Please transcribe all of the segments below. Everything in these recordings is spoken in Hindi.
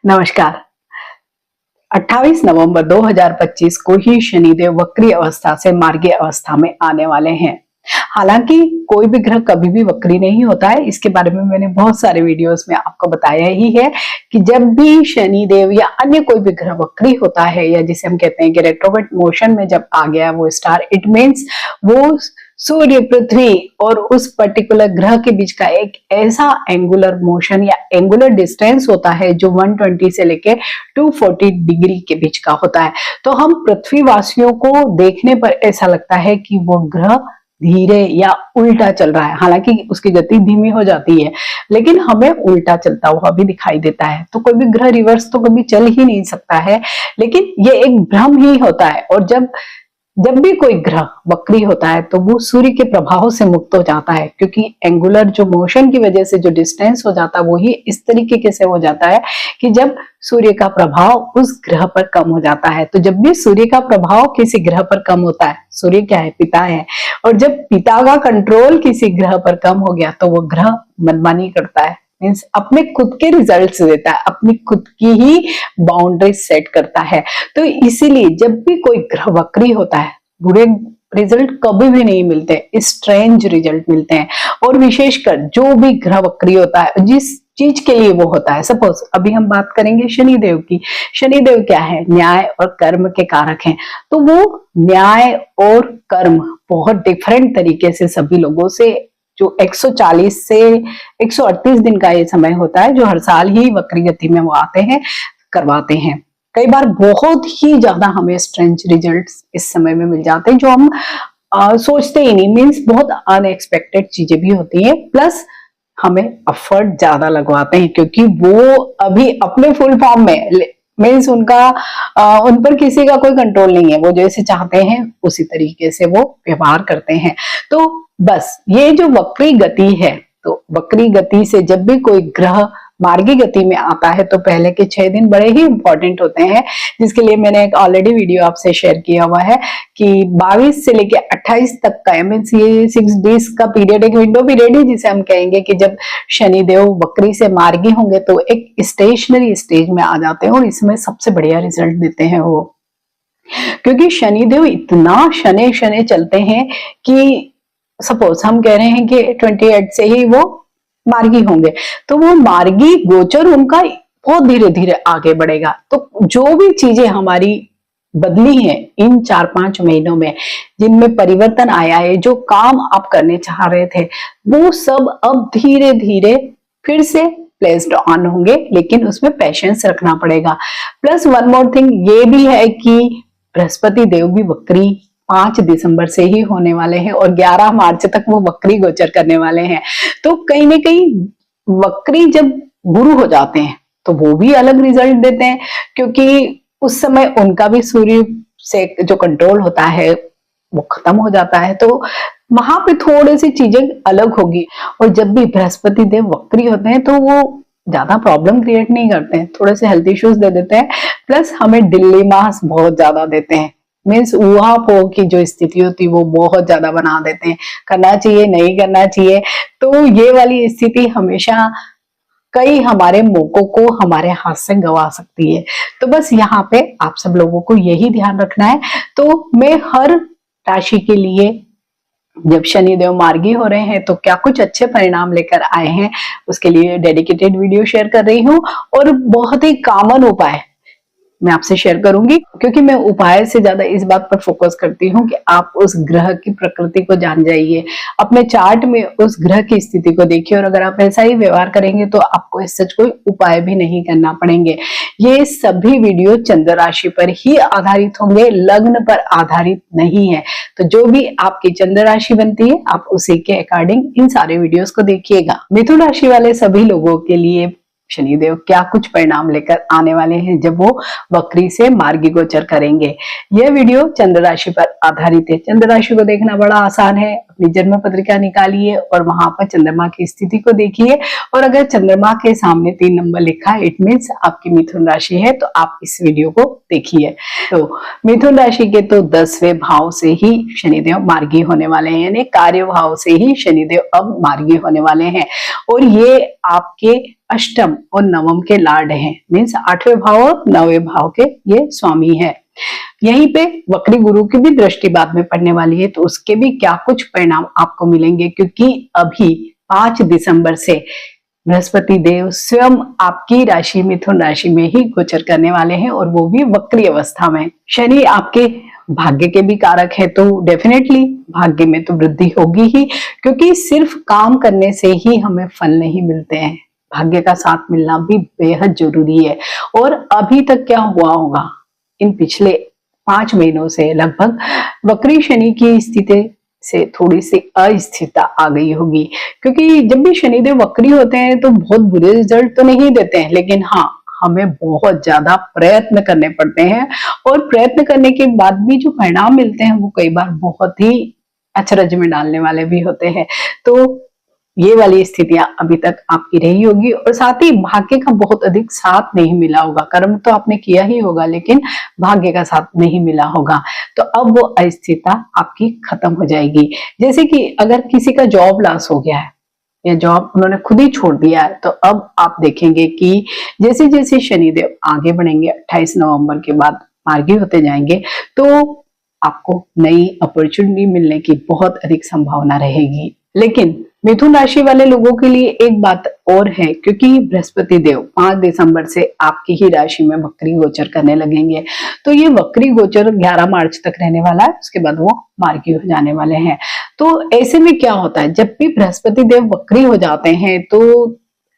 नमस्कार। 28 नवंबर 2025 को ही शनिदेव वक्री अवस्था से मार्गी अवस्था में आने वाले हैं। हालांकि कोई भी ग्रह कभी भी वक्री नहीं होता है, इसके बारे में मैंने बहुत सारे वीडियोस में आपको बताया ही है कि जब भी शनिदेव या अन्य कोई भी ग्रह वक्री होता है या जिसे हम कहते हैं कि रेट्रोग्रेड मोशन में जब आ गया वो स्टार, इट मीन्स वो सूर्य, पृथ्वी और उस पर्टिकुलर ग्रह के बीच का एक ऐसा एंगुलर मोशन या एंगुलर डिस्टेंस होता है जो 120 से लेके 240 डिग्री के बीच का होता है। तो हम पृथ्वीवासियों को देखने पर ऐसा लगता है कि वो ग्रह धीरे या उल्टा चल रहा है, हालांकि उसकी गति धीमी हो जाती है लेकिन हमें उल्टा चलता हुआ भी दिखाई देता है। तो कोई भी ग्रह रिवर्स तो कभी चल ही नहीं सकता है, लेकिन ये एक भ्रम ही होता है। और जब भी कोई ग्रह वक्री होता है तो वो सूर्य के प्रभाव से मुक्त हो जाता है, क्योंकि एंगुलर जो मोशन की वजह से जो डिस्टेंस हो जाता है वो ही इस तरीके से हो जाता है कि जब सूर्य का प्रभाव उस ग्रह पर कम हो जाता है। तो जब भी सूर्य का प्रभाव किसी ग्रह पर कम होता है, सूर्य क्या है, पिता है, और जब पिता का कंट्रोल किसी ग्रह पर कम हो गया तो वो ग्रह मनमानी करता है, मीन्स अपने खुद के रिजल्ट्स देता है, अपनी खुद की ही बाउंड्री सेट करता है। तो इसीलिए जब भी कोई ग्रह वक्री होता है बुरे रिजल्ट कभी भी नहीं मिलते, स्ट्रेंज रिजल्ट मिलते हैं। और विशेषकर जो भी ग्रह वक्री होता है जिस चीज के लिए वो होता है, सपोज अभी हम बात करेंगे शनिदेव की। शनिदेव क्या है, न्याय और कर्म के कारक हैं। तो वो न्याय और कर्म बहुत डिफरेंट तरीके से सभी लोगों से, जो 140 से 138 दिन का ये समय होता है जो हर साल ही वक्री गति में वो आते हैं, करवाते हैं। कई बार बहुत ही ज्यादा हमें स्ट्रेंज रिजल्ट्स इस समय में मिल जाते हैं जो हम सोचते ही नहीं, मीन्स बहुत अनएक्सपेक्टेड चीजें भी होती हैं। प्लस हमें एफर्ट ज्यादा लगवाते हैं क्योंकि वो अभी अपने फुल फॉर्म में, मीन्स उन पर किसी का कोई कंट्रोल नहीं है, वो जैसे चाहते हैं उसी तरीके से वो व्यवहार करते हैं। तो बस ये जो वक्री गति है, तो वक्री गति से जब भी कोई ग्रह मार्गी गति में आता है तो पहले के 6 दिन बड़े ही इंपॉर्टेंट होते हैं, जिसके लिए मैंने एक ऑलरेडी वीडियो आपसे शेयर किया हुआ है कि 22 से लेके 28 तक का, मीन्स ये 6 डेज का पीरियड, एक विंडो पीरियड है जिसे हम कहेंगे कि जब शनिदेव वक्री से मार्गी होंगे तो एक स्टेशनरी स्टेज में आ जाते हैं और इसमें सबसे बढ़िया रिजल्ट देते हैं वो, क्योंकि शनिदेव इतना शनि शनि चलते हैं कि सपोज हम कह रहे हैं कि 28 से ही वो मार्गी होंगे, तो वो मार्गी गोचर उनका बहुत धीरे धीरे आगे बढ़ेगा। तो जो भी चीजें हमारी बदली हैं इन 4-5 महीनों में, जिनमें परिवर्तन आया है, जो काम आप करने चाह रहे थे वो सब अब धीरे धीरे फिर से प्लेस्ड ऑन होंगे, लेकिन उसमें पेशेंस रखना पड़ेगा। प्लस वन मोर थिंग ये भी है कि बृहस्पति देव भी वक्री 5 दिसंबर से ही होने वाले हैं और 11 मार्च तक वो वक्री गोचर करने वाले हैं। तो कहीं ना कहीं वक्री जब गुरु हो जाते हैं तो वो भी अलग रिजल्ट देते हैं, क्योंकि उस समय उनका भी सूर्य से जो कंट्रोल होता है वो खत्म हो जाता है, तो वहां पे थोड़ी सी चीजें अलग होगी। और जब भी बृहस्पति देव वक्री होते हैं तो वो ज्यादा प्रॉब्लम क्रिएट नहीं करते हैं, थोड़े से हेल्थ इश्यूज दे देते हैं, प्लस हमें डिलेमास बहुत ज्यादा देते हैं, मीन्स ऊहापोह की जो स्थिति होती है वो बहुत ज्यादा बना देते हैं, करना चाहिए नहीं करना चाहिए। तो ये वाली स्थिति हमेशा कई हमारे मौकों को हमारे हाथ से गंवा सकती है। तो बस यहाँ पे आप सब लोगों को यही ध्यान रखना है। तो मैं हर राशि के लिए जब शनिदेव मार्गी हो रहे हैं तो क्या कुछ अच्छे परिणाम लेकर आए हैं उसके लिए डेडिकेटेड वीडियो शेयर कर रही हूँ, और बहुत ही कॉमन उपाय मैं आपसे शेयर करूंगी, क्योंकि मैं उपाय से ज्यादा इस बात पर फोकस करती हूँ कि आप उस ग्रह की प्रकृति को जान जाइए, अपने चार्ट में उस ग्रह की स्थिति को देखिए, और अगर आप ऐसा ही व्यवहार करेंगे तो आपको इस सच कोई उपाय भी नहीं करना पड़ेंगे। ये सभी वीडियो चंद्र राशि पर ही आधारित होंगे, लग्न पर आधारित नहीं है। तो जो भी आपकी चंद्र राशि बनती है आप उसी के अकॉर्डिंग इन सारे वीडियोस को देखिएगा। मिथुन राशि वाले सभी लोगों के लिए शनिदेव क्या कुछ परिणाम लेकर आने वाले हैं जब वो वक्री से मार्गी गोचर करेंगे। यह वीडियो चंद्र राशि पर आधारित है। चंद्र राशि को देखना बड़ा आसान है, अपनी जन्म पत्रिका निकालिए और वहां पर चंद्रमा की स्थिति को देखिए, और अगर चंद्रमा के सामने 3 नंबर लिखा है इट मीन्स आपकी मिथुन राशि है, तो आप इस वीडियो को देखिए। तो मिथुन राशि के तो 10वें भाव से ही शनिदेव मार्गी होने वाले हैं, यानी कार्य भाव से ही शनिदेव अब मार्गी होने वाले हैं, और ये आपके अष्टम और नवम के लॉर्ड हैं, मीन्स 8वें भाव और 9वें भाव के ये स्वामी है। यहीं पे वक्री गुरु की भी दृष्टि बाद में पड़ने वाली है, तो उसके भी क्या कुछ परिणाम आपको मिलेंगे, क्योंकि अभी 5 दिसंबर से बृहस्पति देव स्वयं आपकी राशि मिथुन राशि में ही गोचर करने वाले हैं, और वो भी वक्री अवस्था में। शनि आपके भाग्य के भी कारक है, तो डेफिनेटली भाग्य में तो वृद्धि होगी ही, क्योंकि सिर्फ काम करने से ही हमें फल नहीं मिलते हैं, भाग्य का साथ मिलना भी बेहद जरूरी है। और अभी तक क्या हुआ होगा, इन पिछले 5 महीनों से लगभग वक्री शनि की स्थिति से थोड़ी सी अस्थिरता आ गई होगी, क्योंकि जब भी शनिदेव वक्री होते हैं तो बहुत बुरे रिजल्ट तो नहीं देते हैं, लेकिन हाँ हमें बहुत ज्यादा प्रयत्न करने पड़ते हैं, और प्रयत्न करने के बाद भी जो परिणाम मिलते हैं वो कई बार बहुत ही अचरज में डालने वाले भी होते हैं। तो ये वाली स्थितियां अभी तक आपकी रही होगी, और साथ ही भाग्य का बहुत अधिक साथ नहीं मिला होगा। कर्म तो आपने किया ही होगा, लेकिन भाग्य का साथ नहीं मिला होगा, तो अब वो अस्थिरता आपकी खत्म हो जाएगी। जैसे कि अगर किसी का जॉब लॉस हो गया है या जॉब उन्होंने खुद ही छोड़ दिया है, तो अब आप देखेंगे कि जैसे जैसे शनिदेव आगे बढ़ेंगे 28 नवंबर के बाद मार्गी होते जाएंगे, तो आपको नई अपॉर्चुनिटी मिलने की बहुत अधिक संभावना रहेगी। लेकिन मिथुन राशि वाले लोगों के लिए एक बात और है, क्योंकि बृहस्पति देव 5 दिसंबर से आपकी ही राशि में वक्री गोचर करने लगेंगे, तो ये वक्री गोचर 11 मार्च तक रहने वाला है, उसके बाद वो मार्गी हो जाने वाले हैं। तो ऐसे में क्या होता है, जब भी बृहस्पति देव वक्री हो जाते हैं तो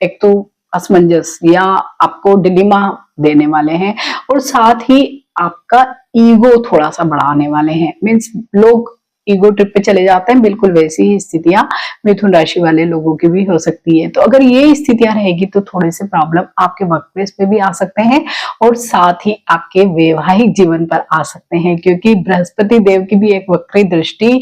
एक तो असमंजस या आपको डिलेमा देने वाले हैं, और साथ ही आपका ईगो थोड़ा सा बढ़ाने वाले हैं, मीन्स लोग ईगो ट्रिप पे चले जाते हैं। बिल्कुल वैसी ही स्थितियां मिथुन राशि वाले लोगों की भी हो सकती है। तो अगर ये स्थितियां रहेगी तो थोड़े से प्रॉब्लम आपके वर्क प्लेस पे भी आ सकते हैं, और साथ ही आपके वैवाहिक जीवन पर आ सकते हैं, क्योंकि बृहस्पति देव की भी एक वक्री दृष्टि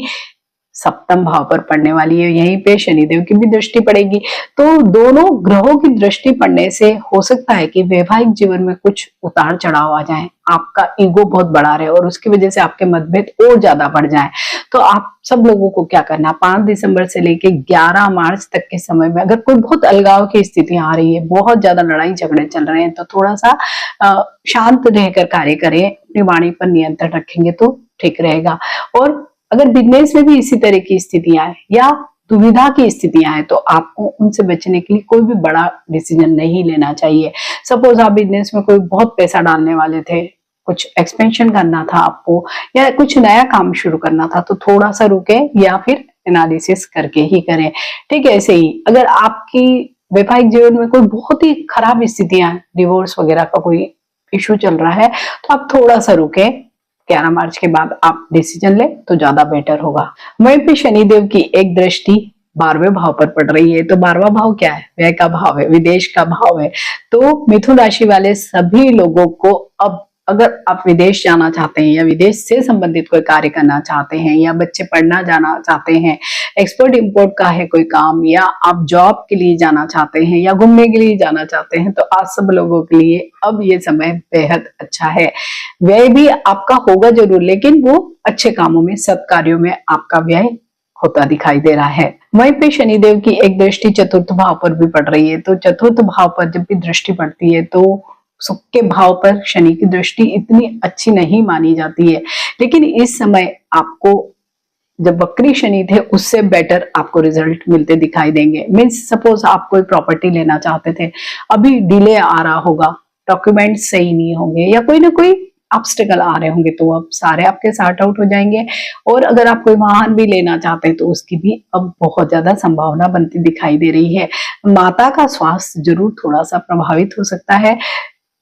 सप्तम भाव पर पड़ने वाली है, यहीं पे शनिदेव की भी दृष्टि पड़ेगी। तो दोनों ग्रहों की दृष्टि पड़ने से हो सकता है कि वैवाहिक जीवन में कुछ उतार चढ़ाव आ जाए, आपका ईगो बहुत बढ़ा रहे और उसकी वजह से आपके मतभेद और ज्यादा बढ़ जाए। तो आप सब लोगों को क्या करना, 5 दिसंबर से लेके 11 मार्च तक के समय में अगर कोई बहुत अलगाव की स्थिति आ रही है, बहुत ज्यादा लड़ाई झगड़े चल रहे हैं, तो थोड़ा सा शांत रहकर कार्य करें, अपनी वाणी पर नियंत्रण रखेंगे तो ठीक रहेगा। और अगर बिजनेस में भी इसी तरह की स्थितियां हैं या दुविधा की स्थितियां हैं, तो आपको उनसे बचने के लिए कोई भी बड़ा डिसीजन नहीं लेना चाहिए। सपोज आप बिजनेस में कोई बहुत पैसा डालने वाले थे, कुछ एक्सपेंशन करना था आपको, या कुछ नया काम शुरू करना था, तो थोड़ा सा रुके या फिर एनालिसिस करके ही करें। ठीक है, ऐसे ही अगर आपकी वैवाहिक जीवन में कोई बहुत ही खराब स्थितियां, डिवोर्स वगैरह का कोई इश्यू चल रहा है, तो आप थोड़ा सा रुके, 11 मार्च के बाद आप डिसीजन ले तो ज्यादा बेटर होगा। वहीं पे शनिदेव की एक दृष्टि 12वें भाव पर पड़ रही है, तो 12वां भाव क्या है, व्यय का भाव है, विदेश का भाव है। तो मिथुन राशि वाले सभी लोगों को अब अगर आप विदेश जाना चाहते हैं या विदेश से संबंधित कोई कार्य करना चाहते हैं, या बच्चे पढ़ना जाना चाहते हैं, एक्सपोर्ट इंपोर्ट का है कोई काम, या आप जॉब के लिए जाना चाहते हैं या घूमने के लिए जाना चाहते हैं, तो आप सब लोगों के लिए अब ये समय बेहद अच्छा है। व्यय भी आपका होगा जरूर, लेकिन वो अच्छे कामों में, सत्कार्यों में आपका व्यय होता दिखाई दे रहा है। वहीं पे शनिदेव की एक दृष्टि 4th भाव पर भी पड़ रही है, तो 4th भाव पर जब भी दृष्टि पड़ती है तो सुख के भाव पर शनि की दृष्टि इतनी अच्छी नहीं मानी जाती है, लेकिन इस समय आपको जब वक्री शनि थे उससे बेटर आपको रिजल्ट मिलते दिखाई देंगे। मीन्स सपोज आप कोई प्रॉपर्टी लेना चाहते थे, अभी डिले आ रहा होगा, डॉक्यूमेंट सही नहीं होंगे या कोई ना कोई ऑब्स्टिकल आ रहे होंगे, तो अब सारे आपके सॉर्ट आउट हो जाएंगे। और अगर आप कोई वाहन भी लेना चाहते हैं तो उसकी भी अब बहुत ज्यादा संभावना बनती दिखाई दे रही है। माता का स्वास्थ्य जरूर थोड़ा सा प्रभावित हो सकता है,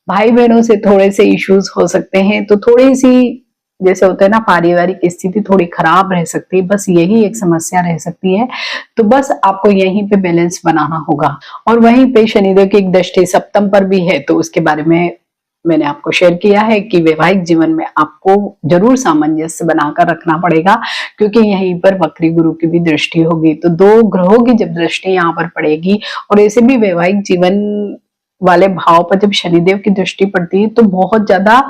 भाई बहनों से थोड़े से इश्यूज हो सकते हैं, तो थोड़ी सी जैसे होता है ना, पारिवारिक स्थिति थोड़ी खराब रह सकती है, बस यही एक समस्या रह सकती है। तो बस आपको यहीं पे बैलेंस बनाना होगा। और वहीं पे शनिदेव की एक दृष्टि सप्तम पर भी है, तो उसके बारे में मैंने आपको शेयर किया है कि वैवाहिक जीवन में आपको जरूर सामंजस्य बनाकर रखना पड़ेगा, क्योंकि यहीं पर वक्री गुरु की भी दृष्टि होगी। तो दो ग्रहों की जब दृष्टि यहाँ पर पड़ेगी और ऐसे भी वैवाहिक जीवन वाले भाव पर जब शनिदेव की दृष्टि पड़ती है तो बहुत ज्यादा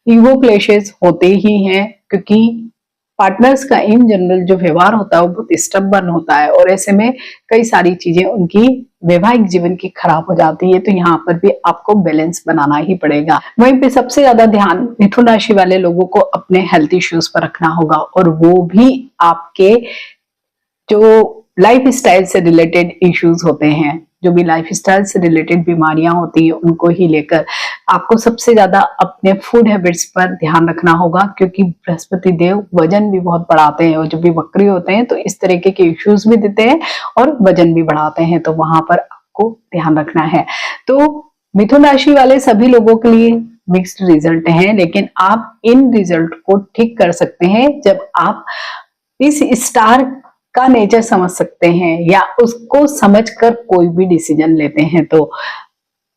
ईगो क्लेशेस होते ही हैं, क्योंकि पार्टनर्स का इन जनरल जो व्यवहार होता है वो बहुत स्टबर्न होता है और ऐसे में कई सारी चीजें उनकी वैवाहिक जीवन की खराब हो जाती है। तो यहाँ पर भी आपको बैलेंस बनाना ही पड़ेगा। वहीं पे सबसे ज्यादा ध्यान मिथुन राशि वाले लोगों को अपने हेल्थ इश्यूज पर रखना होगा, और वो भी आपके जो लाइफ स्टाइल से रिलेटेड इश्यूज होते हैं, जो भी लाइफ स्टाइल से रिलेटेड बीमारियां होती है उनको ही लेकर आपको सबसे ज्यादा अपने फूड हैबिट्स पर ध्यान रखना होगा, क्योंकि बृहस्पति देव वजन भी बहुत बढ़ाते हैं और जब भी वक्री होते हैं तो इस तरीके के इश्यूज भी देते हैं और वजन भी बढ़ाते हैं, तो वहां पर आपको ध्यान रखना है। तो मिथुन राशि वाले सभी लोगों के लिए मिक्स्ड रिजल्ट हैं, लेकिन आप इन रिजल्ट को ठीक कर सकते हैं जब आप इस स्टार का नेचर समझ सकते हैं या उसको समझकर कोई भी डिसीजन लेते हैं। तो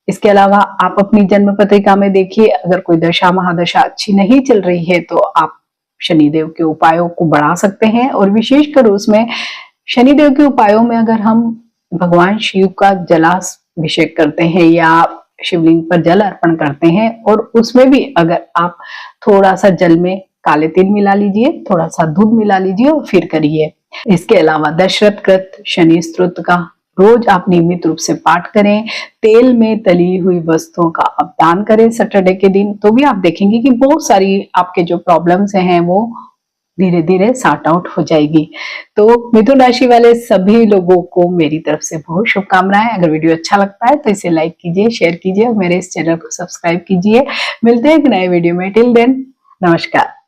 इसके अलावा आप अपनी जन्म पत्रिका में देखिए, अगर कोई दशा महादशा अच्छी नहीं चल रही है तो आप शनिदेव के उपायों को बढ़ा सकते हैं, और विशेषकर उसमें शनिदेव के उपायों में अगर हम भगवान शिव का जलाभिषेक करते हैं या शिवलिंग पर जल अर्पण करते हैं, और उसमें भी अगर आप थोड़ा सा जल में काले तिल मिला लीजिए, थोड़ा सा दूध मिला लीजिए और फिर करिए। इसके अलावा दशरथ कृत शनि स्तोत्र का रोज आप नियमित रूप से पाठ करें। तेल में तली हुई वस्तुओं का आप दान करें सैटरडे के दिन, तो भी आप देखेंगे कि बहुत सारी आपके जो प्रॉब्लम्स हैं वो धीरे धीरे सॉर्ट आउट हो जाएगी। तो मिथुन राशि वाले सभी लोगों को मेरी तरफ से बहुत शुभकामनाएं। अगर वीडियो अच्छा लगता है तो इसे लाइक कीजिए, शेयर कीजिए और मेरे इस चैनल को सब्सक्राइब कीजिए। मिलते हैं एक नए वीडियो में। टिल देन नमस्कार।